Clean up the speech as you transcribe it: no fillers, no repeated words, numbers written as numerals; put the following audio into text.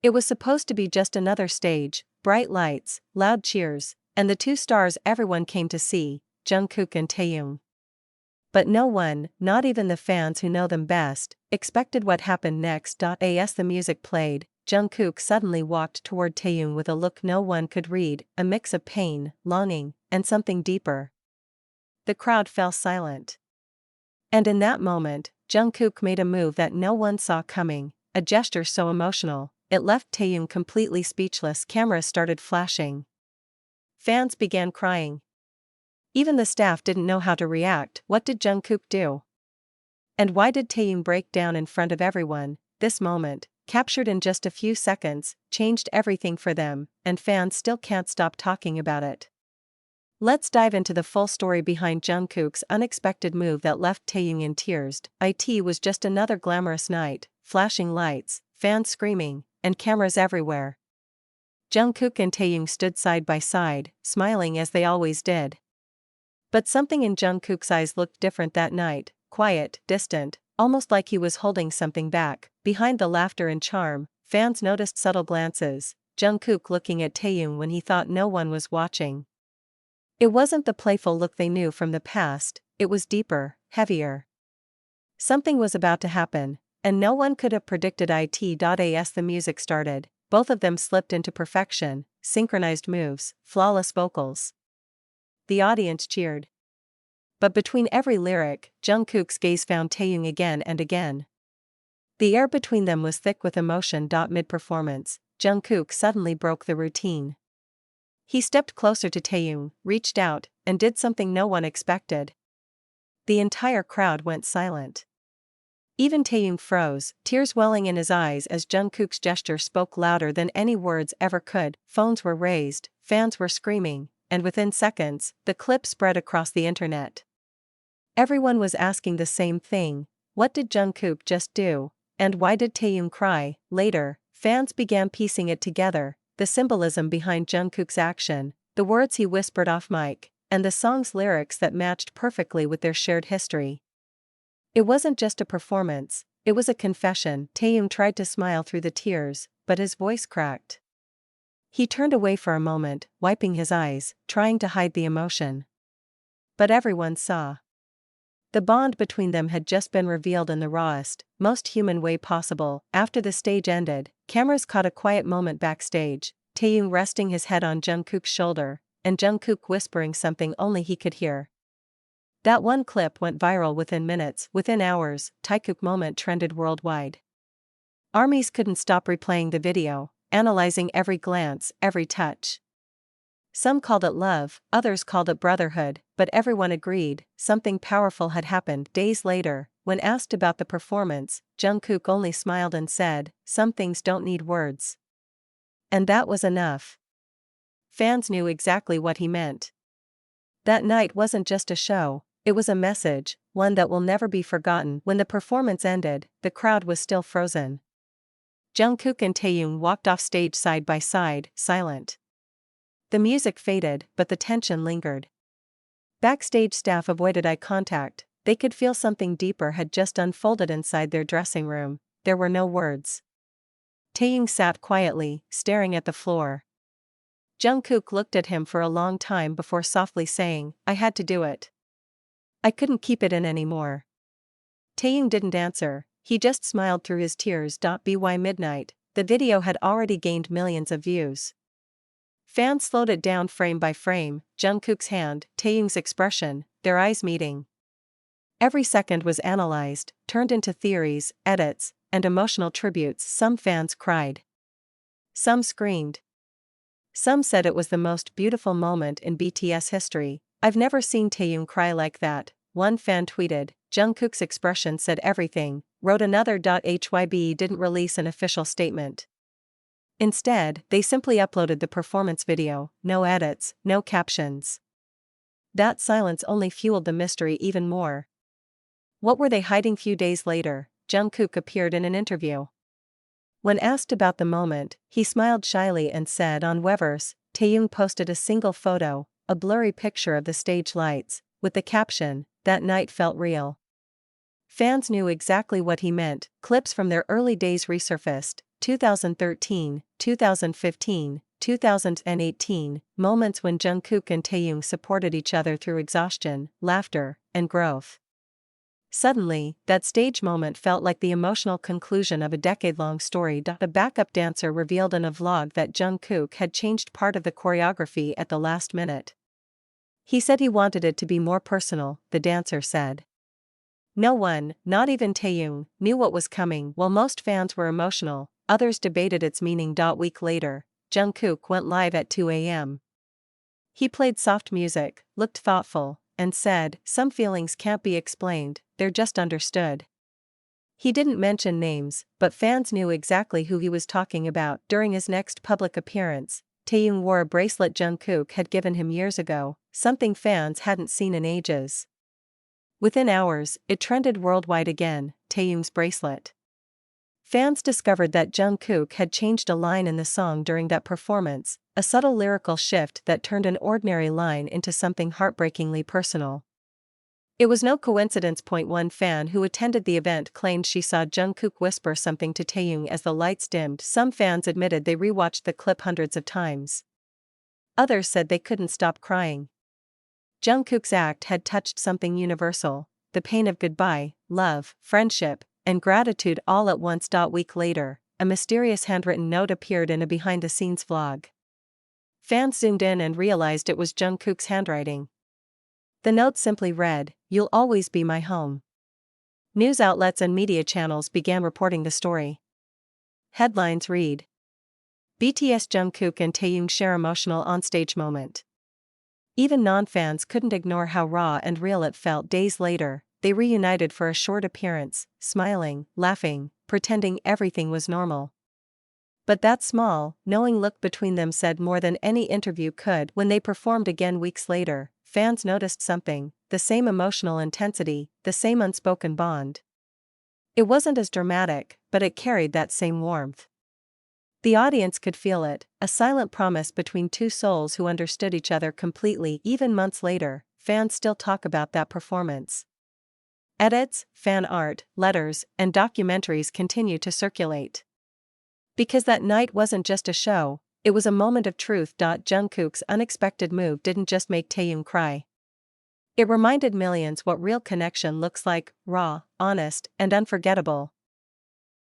It was supposed to be just another stage, bright lights, loud cheers, and the two stars everyone came to see, Jungkook and Taehyung. But no one, not even the fans who know them best, expected what happened next. As the music played, Jungkook suddenly walked toward Taehyung with a look no one could read, a mix of pain, longing, and something deeper. The crowd fell silent. And in that moment, Jungkook made a move that no one saw coming, a gesture so emotional, it left Taehyung completely speechless. Cameras started flashing. Fans began crying. Even the staff didn't know how to react. What did Jungkook do? And why did Taehyung break down in front of everyone? This moment, captured in just a few seconds, changed everything for them, and fans still can't stop talking about it. Let's dive into the full story behind Jungkook's unexpected move that left Taehyung in tears. It was just another glamorous night, flashing lights, fans screaming, and cameras everywhere. Jungkook and Taehyung stood side by side, smiling as they always did. But something in Jungkook's eyes looked different that night, quiet, distant, almost like he was holding something back. Behind the laughter and charm, fans noticed subtle glances, Jungkook looking at Taehyung when he thought no one was watching. It wasn't the playful look they knew from the past, it was deeper, heavier. Something was about to happen, and no one could have predicted it. As the music started, both of them slipped into perfection, synchronized moves, flawless vocals. The audience cheered. But between every lyric, Jungkook's gaze found Taehyung again and again. The air between them was thick with emotion. Mid-performance, Jungkook suddenly broke the routine. He stepped closer to Taehyung, reached out, and did something no one expected. The entire crowd went silent. Even Taehyung froze, tears welling in his eyes as Jungkook's gesture spoke louder than any words ever could. Phones were raised, fans were screaming, and within seconds, the clip spread across the internet. Everyone was asking the same thing: what did Jungkook just do, and why did Taehyung cry? Later, fans began piecing it together, the symbolism behind Jungkook's action, the words he whispered off mic, and the song's lyrics that matched perfectly with their shared history. It wasn't just a performance, it was a confession. Taehyung tried to smile through the tears, but his voice cracked. He turned away for a moment, wiping his eyes, trying to hide the emotion. But everyone saw. The bond between them had just been revealed in the rawest, most human way possible. After the stage ended, cameras caught a quiet moment backstage, Taehyung resting his head on Jungkook's shoulder, and Jungkook whispering something only he could hear. That one clip went viral within minutes. Within hours, Taehyung moment trended worldwide. Armies couldn't stop replaying the video, analyzing every glance, every touch. Some called it love, others called it brotherhood, but everyone agreed, something powerful had happened. Days later, when asked about the performance, Jungkook only smiled and said, "Some things don't need words." And that was enough. Fans knew exactly what he meant. That night wasn't just a show, it was a message, one that will never be forgotten. When the performance ended, the crowd was still frozen. Jungkook and Taehyung walked off stage side by side, silent. The music faded, but the tension lingered. Backstage staff avoided eye contact, they could feel something deeper had just unfolded inside their dressing room. There were no words. Taehyung sat quietly, staring at the floor. Jungkook looked at him for a long time before softly saying, "I had to do it. I couldn't keep it in anymore." Taehyung didn't answer, he just smiled through his tears. By midnight, the video had already gained millions of views. Fans slowed it down frame by frame, Jungkook's hand, Taehyung's expression, their eyes meeting. Every second was analyzed, turned into theories, edits, and emotional tributes. Some fans cried. Some screamed. Some said it was the most beautiful moment in BTS history. "I've never seen Taehyung cry like that," one fan tweeted. Jungkook's expression said everything, wrote another. HYB didn't release an official statement. Instead, they simply uploaded the performance video, no edits, no captions. That silence only fueled the mystery even more. What were they hiding? Few days later, Jungkook appeared in an interview. When asked about the moment, he smiled shyly and said on Weverse, Taehyung posted a single photo, a blurry picture of the stage lights, with the caption, "That night felt real." Fans knew exactly what he meant, clips from their early days resurfaced, 2013, 2015, 2018, moments when Jungkook and Taehyung supported each other through exhaustion, laughter, and growth. Suddenly, that stage moment felt like the emotional conclusion of a decade-long story. The backup dancer revealed in a vlog that Jungkook had changed part of the choreography at the last minute. He said he wanted it to be more personal, the dancer said. No one, not even Taehyung, knew what was coming. While most fans were emotional, others debated its meaning. Week later, Jungkook went live at 2 a.m. He played soft music, looked thoughtful, and said, "Some feelings can't be explained, they're just understood." He didn't mention names, but fans knew exactly who he was talking about. During his next public appearance, Taehyung wore a bracelet Jungkook had given him years ago, something fans hadn't seen in ages. Within hours, it trended worldwide again, Taehyung's bracelet. Fans discovered that Jungkook had changed a line in the song during that performance, a subtle lyrical shift that turned an ordinary line into something heartbreakingly personal. It was no coincidence. One fan who attended the event claimed she saw Jungkook whisper something to Taehyung as the lights dimmed. Some fans admitted they rewatched the clip hundreds of times. Others said they couldn't stop crying. Jungkook's act had touched something universal, the pain of goodbye, love, friendship, and gratitude all at once. Week later, a mysterious handwritten note appeared in a behind-the-scenes vlog. Fans zoomed in and realized it was Jungkook's handwriting. The note simply read, "You'll always be my home." News outlets and media channels began reporting the story. Headlines read: BTS Jungkook and Taehyung share emotional onstage moment. Even non-fans couldn't ignore how raw and real it felt. Days later, they reunited for a short appearance, smiling, laughing, pretending everything was normal. But that small, knowing look between them said more than any interview could. When they performed again weeks later, fans noticed something, the same emotional intensity, the same unspoken bond. It wasn't as dramatic, but it carried that same warmth. The audience could feel it, a silent promise between two souls who understood each other completely. Even months later, fans still talk about that performance. Edits, fan art, letters, and documentaries continue to circulate. Because that night wasn't just a show, it was a moment of truth. Jungkook's unexpected move didn't just make Taehyung cry. It reminded millions what real connection looks like: raw, honest, and unforgettable.